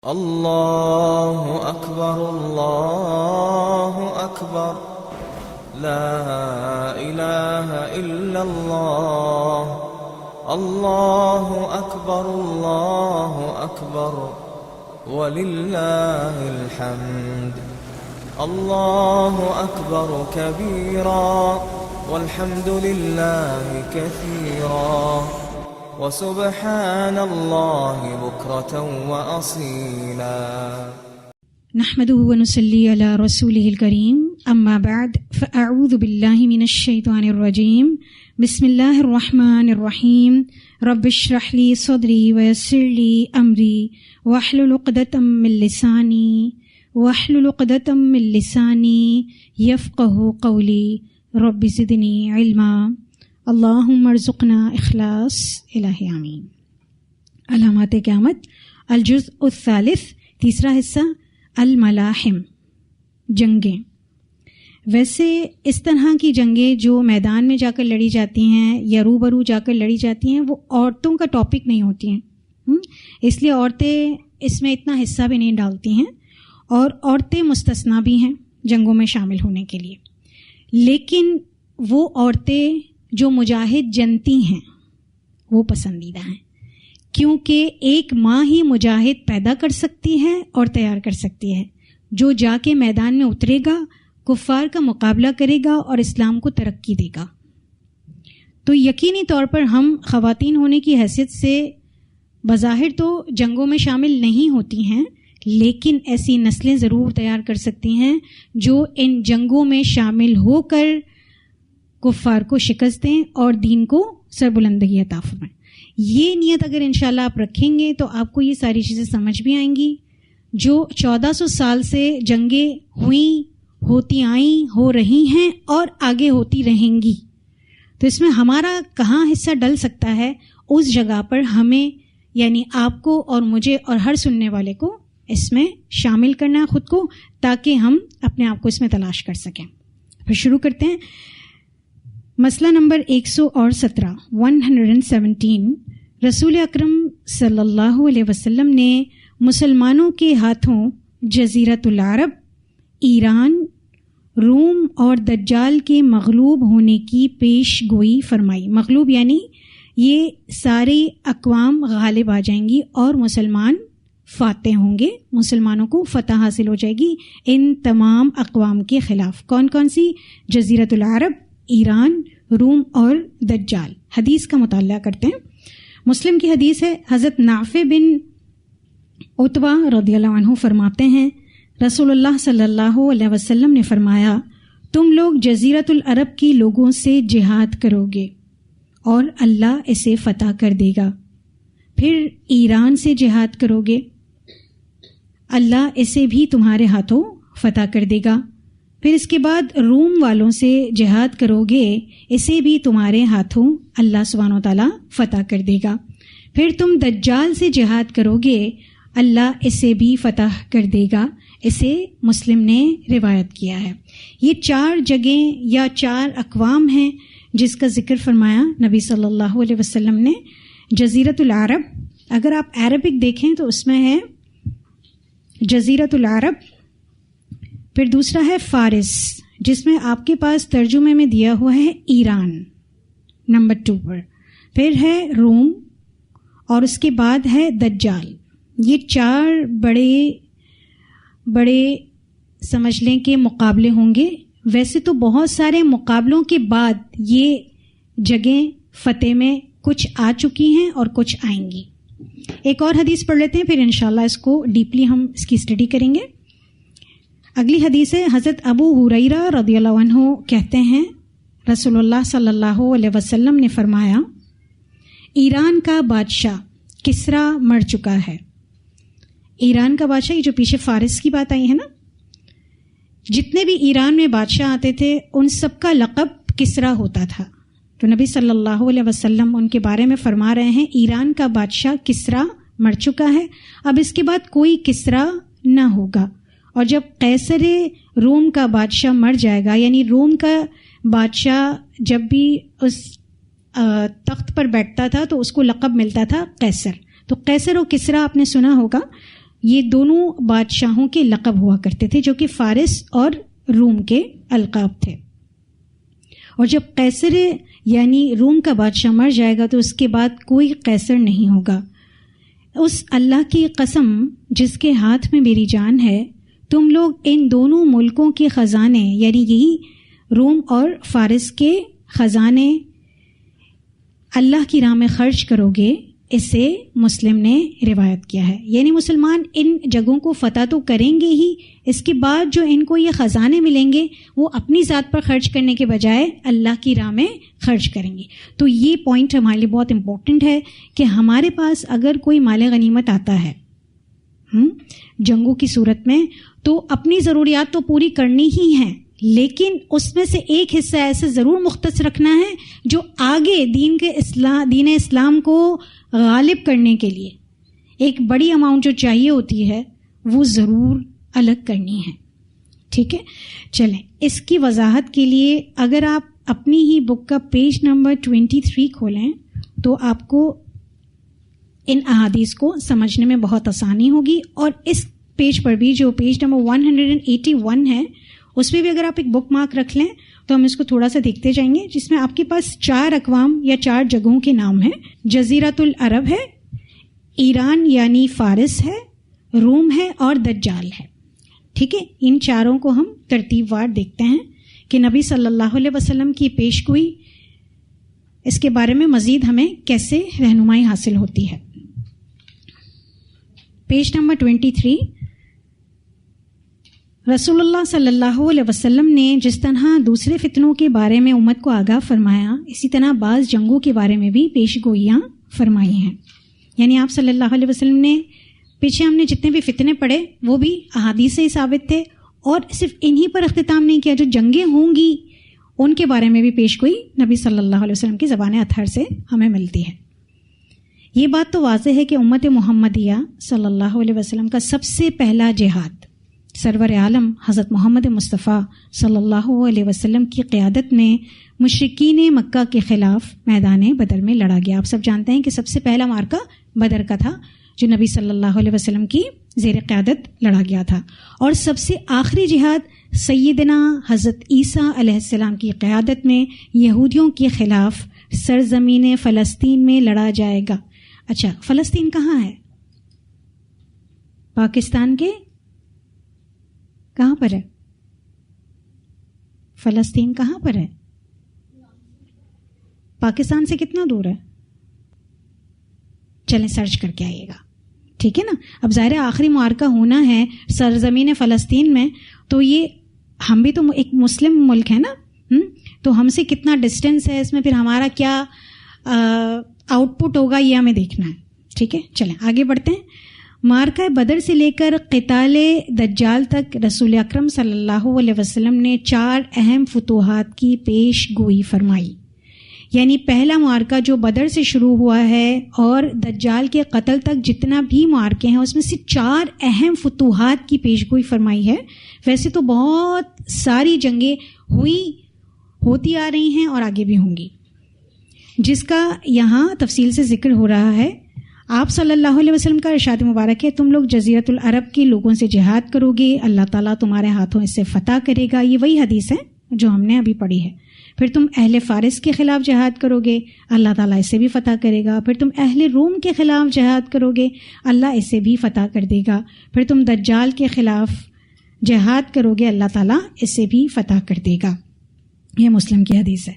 اللہ اکبر اللہ اکبر لا الہ الا اللہ اللہ اکبر وللہ الحمد اللہ اکبر کبیرا والحمد للہ کثیرا وسبحان اللہ بکرة وأصیلا. نحمده ونصلي على رسوله الكريم اما بعد فاعوذ بالله من الشيطان الرجيم. بسم الله الرحمن الرحيم. رب اشرح لي صدري ويسر لي امري واحلل عقدة من لساني يفقهوا قولي. رب زدني علما. اللهم ارزقنا اخلاص. الہی آمین. علامات قیامت الجزء الثالث، تیسرا حصہ، الملاحم، جنگیں. ویسے اس طرح کی جنگیں جو میدان میں جا کر لڑی جاتی ہیں یا روبرو جا کر لڑی جاتی ہیں وہ عورتوں کا ٹاپک نہیں ہوتی ہیں، اس لیے عورتیں اس میں اتنا حصہ بھی نہیں ڈالتی ہیں، اور عورتیں مستثنیٰ بھی ہیں جنگوں میں شامل ہونے کے لیے. لیکن وہ عورتیں جو مجاہد جنتی ہیں وہ پسندیدہ ہیں، کیونکہ ایک ماں ہی مجاہد پیدا کر سکتی ہے اور تیار کر سکتی ہے، جو جا کے میدان میں اترے گا، کفار کا مقابلہ کرے گا اور اسلام کو ترقی دے گا. تو یقینی طور پر ہم خواتین ہونے کی حیثیت سے بظاہر تو جنگوں میں شامل نہیں ہوتی ہیں، لیکن ایسی نسلیں ضرور تیار کر سکتی ہیں جو ان جنگوں میں شامل ہو کر کفار کو شکست دیں اور دین کو سربلندی عطا فرمائیں. یہ نیت اگر انشاءاللہ آپ رکھیں گے تو آپ کو یہ ساری چیزیں سمجھ بھی آئیں گی. جو 1400 سال سے جنگیں ہوئیں، ہوتی آئیں، ہو رہی ہیں اور آگے ہوتی رہیں گی، تو اس میں ہمارا کہاں حصہ ڈل سکتا ہے، اس جگہ پر ہمیں یعنی آپ کو اور مجھے اور ہر سننے والے کو اس میں شامل کرنا ہے خود کو، تاکہ ہم اپنے آپ کو اس میں تلاش کر سکیں. پھر شروع کرتے ہیں. مسئلہ نمبر 117 رسول اکرم صلی اللہ علیہ وسلم نے مسلمانوں کے ہاتھوں جزیرۃ العرب، ایران، روم اور دجال کے مغلوب ہونے کی پیش گوئی فرمائی. مغلوب یعنی یہ ساری اقوام غالب آ جائیں گی اور مسلمان فاتح ہوں گے، مسلمانوں کو فتح حاصل ہو جائے گی ان تمام اقوام کے خلاف. کون کون سی؟ جزیرۃ العرب، ایران، روم اور دجال. حدیث کا مطالعہ کرتے ہیں. مسلم کی حدیث ہے. حضرت نافع بن عتبہ رضی اللہ عنہ فرماتے ہیں رسول اللہ صلی اللہ علیہ وسلم نے فرمایا، تم لوگ جزیرۃ العرب کی لوگوں سے جہاد کرو گے اور اللہ اسے فتح کر دے گا. پھر ایران سے جہاد کرو گے، اللہ اسے بھی تمہارے ہاتھوں فتح کر دے گا. پھر اس کے بعد روم والوں سے جہاد کرو گے، اسے بھی تمہارے ہاتھوں اللہ سبحانہ و تعالیٰ فتح کر دے گا. پھر تم دجال سے جہاد کرو گے، اللہ اسے بھی فتح کر دے گا. اسے مسلم نے روایت کیا ہے. یہ 4 جگہیں یا 4 اقوام ہیں جس کا ذکر فرمایا نبی صلی اللہ علیہ وسلم نے. جزیرۃ العرب، اگر آپ عربک دیکھیں تو اس میں ہے جزیرۃ العرب. پھر دوسرا ہے فارس، جس میں آپ کے پاس ترجمے میں دیا ہوا ہے ایران نمبر 2 پر. پھر ہے روم اور اس کے بعد ہے دجال. یہ 4 بڑے سمجھ لیں کہ مقابلے ہوں گے. ویسے تو بہت سارے مقابلوں کے بعد یہ جگہیں فتح میں کچھ آ چکی ہیں اور کچھ آئیں گی. ایک اور حدیث پڑھ لیتے ہیں، پھر انشاءاللہ اس کو ڈیپلی ہم اس کی اسٹڈی کریں گے. اگلی حدیث ہے. حضرت ابو ہریرہ رضی اللہ عنہ کہتے ہیں رسول اللہ صلی اللہ علیہ وسلم نے فرمایا، ایران کا بادشاہ کسرا مر چکا ہے. ایران کا بادشاہ، یہ جو پیچھے فارس کی بات آئی ہے نا، جتنے بھی ایران میں بادشاہ آتے تھے ان سب کا لقب کسرا ہوتا تھا. تو نبی صلی اللہ علیہ وسلم ان کے بارے میں فرما رہے ہیں ایران کا بادشاہ کسرا مر چکا ہے، اب اس کے بعد کوئی کسرا نہ ہوگا. اور جب قیصر روم کا بادشاہ مر جائے گا، یعنی روم کا بادشاہ جب بھی اس تخت پر بیٹھتا تھا تو اس کو لقب ملتا تھا قیصر. تو قیصر و کسریٰ آپ نے سنا ہوگا. یہ دونوں بادشاہوں کے لقب ہوا کرتے تھے جو کہ فارس اور روم کے القاب تھے. اور جب قیصر یعنی روم کا بادشاہ مر جائے گا تو اس کے بعد کوئی قیصر نہیں ہوگا. اس اللہ کی قسم جس کے ہاتھ میں میری جان ہے، تم لوگ ان دونوں ملکوں کے خزانے یعنی یہی روم اور فارس کے خزانے اللہ کی راہ میں خرچ کرو گے. اسے مسلم نے روایت کیا ہے. یعنی مسلمان ان جگہوں کو فتح تو کریں گے ہی، اس کے بعد جو ان کو یہ خزانے ملیں گے وہ اپنی ذات پر خرچ کرنے کے بجائے اللہ کی راہ میں خرچ کریں گے. تو یہ پوائنٹ ہمارے لیے بہت امپورٹنٹ ہے کہ ہمارے پاس اگر کوئی مال غنیمت آتا ہے جنگوں کی صورت میں تو اپنی ضروریات تو پوری کرنی ہی ہیں، لیکن اس میں سے ایک حصہ ایسے ضرور مختص رکھنا ہے جو آگے دین اسلام کو غالب کرنے کے لیے ایک بڑی اماؤنٹ جو چاہیے ہوتی ہے وہ ضرور الگ کرنی ہے. ٹھیک ہے، چلیں اس کی وضاحت کے لیے اگر آپ اپنی ہی بک کا پیج نمبر 23 کھولیں تو آپ کو ان احادیث کو سمجھنے میں بہت آسانی ہوگی. اور اس پیج پر بھی جو پیج نمبر 181 ہے اس پہ بھی اگر آپ ایک بک مارک رکھ لیں تو ہم اس کو تھوڑا سا دیکھتے جائیں گے، جس میں آپ کے پاس 4 اقوام یا 4 جگہوں کے نام ہیں. جزیرۃ العرب ہے، ایران یعنی فارس ہے، روم ہے اور دجال ہے. ٹھیک ہے، ان چاروں کو ہم ترتیب وار دیکھتے ہیں کہ نبی صلی اللہ علیہ وسلم کی پیش گوئی اس کے بارے میں مزید ہمیں کیسے رہنمائی حاصل ہوتی ہے. Page number 23. رسول اللہ صلی اللہ علیہ وسلم نے جس طرح دوسرے فتنوں کے بارے میں امت کو آگاہ فرمایا، اسی طرح بعض جنگوں کے بارے میں بھی پیش گوئیاں فرمائی ہیں. یعنی آپ صلی اللہ علیہ وسلم نے پیچھے ہم نے جتنے بھی فتنے پڑھے وہ بھی احادیث سے ہی ثابت تھے، اور صرف انہی پر اختتام نہیں کیا، جو جنگیں ہوں گی ان کے بارے میں بھی پیش گوئی نبی صلی اللہ علیہ وسلم کی زبان اطہر سے ہمیں ملتی ہے. یہ بات تو واضح ہے کہ امت محمدیہ صلی اللہ علیہ وسلم کا سب سے پہلا جہاد سرور عالم حضرت محمد مصطفیٰ صلی اللہ علیہ وسلم کی قیادت میں مشرکین مکہ کے خلاف میدان بدر میں لڑا گیا. آپ سب جانتے ہیں کہ سب سے پہلا معرکہ بدر کا تھا جو نبی صلی اللہ علیہ وسلم کی زیر قیادت لڑا گیا تھا. اور سب سے آخری جہاد سیدنا حضرت عیسیٰ علیہ السلام کی قیادت میں یہودیوں کے خلاف سرزمین فلسطین میں لڑا جائے گا. اچھا، فلسطین کہاں ہے؟ پاکستان کے کہاں پر ہے؟ فلسطین کہاں پر ہے؟ پاکستان سے کتنا دور ہے؟ چلیں سرچ کر کے آئیے گا. ٹھیک ہے نا. اب ظاہر آخری معرکہ ہونا ہے سرزمین فلسطین میں، تو یہ ہم بھی تو ایک مسلم ملک ہے نا، تو ہم سے کتنا ڈسٹینس ہے، اس میں پھر ہمارا کیا آؤٹ پٹ ہوگا یہ ہمیں دیکھنا ہے. ٹھیک ہے، چلیں آگے بڑھتے ہیں. معرکہ بدر سے لے کر قتال دجال تک رسول اکرم صلی اللہ علیہ وسلم نے 4 اہم فتوحات کی پیش گوئی فرمائی. یعنی پہلا معرکہ جو بدر سے شروع ہوا ہے اور دجال کے قتل تک جتنا بھی معرکے ہیں اس میں سے 4 اہم فتوحات کی پیش گوئی فرمائی ہے. ویسے تو بہت ساری جنگیں ہوتی آ رہی ہیں اور آگے بھی ہوں گی، جس کا یہاں تفصیل سے ذکر ہو رہا ہے. آپ صلی اللہ علیہ وسلم کا ارشاد مبارک ہے، تم لوگ جزیرۃ العرب کے لوگوں سے جہاد کرو گے، اللہ تعالیٰ تمہارے ہاتھوں اس سے فتح کرے گا. یہ وہی حدیث ہے جو ہم نے ابھی پڑھی ہے. پھر تم اہل فارس کے خلاف جہاد کرو گے، اللہ تعالیٰ اسے بھی فتح کرے گا. پھر تم اہل روم کے خلاف جہاد کرو گے، اللہ اسے بھی فتح کر دے گا. پھر تم دجال کے خلاف جہاد کرو گے، اللہ تعالیٰ اسے بھی فتح کر دے گا. یہ مسلم کی حدیث ہے.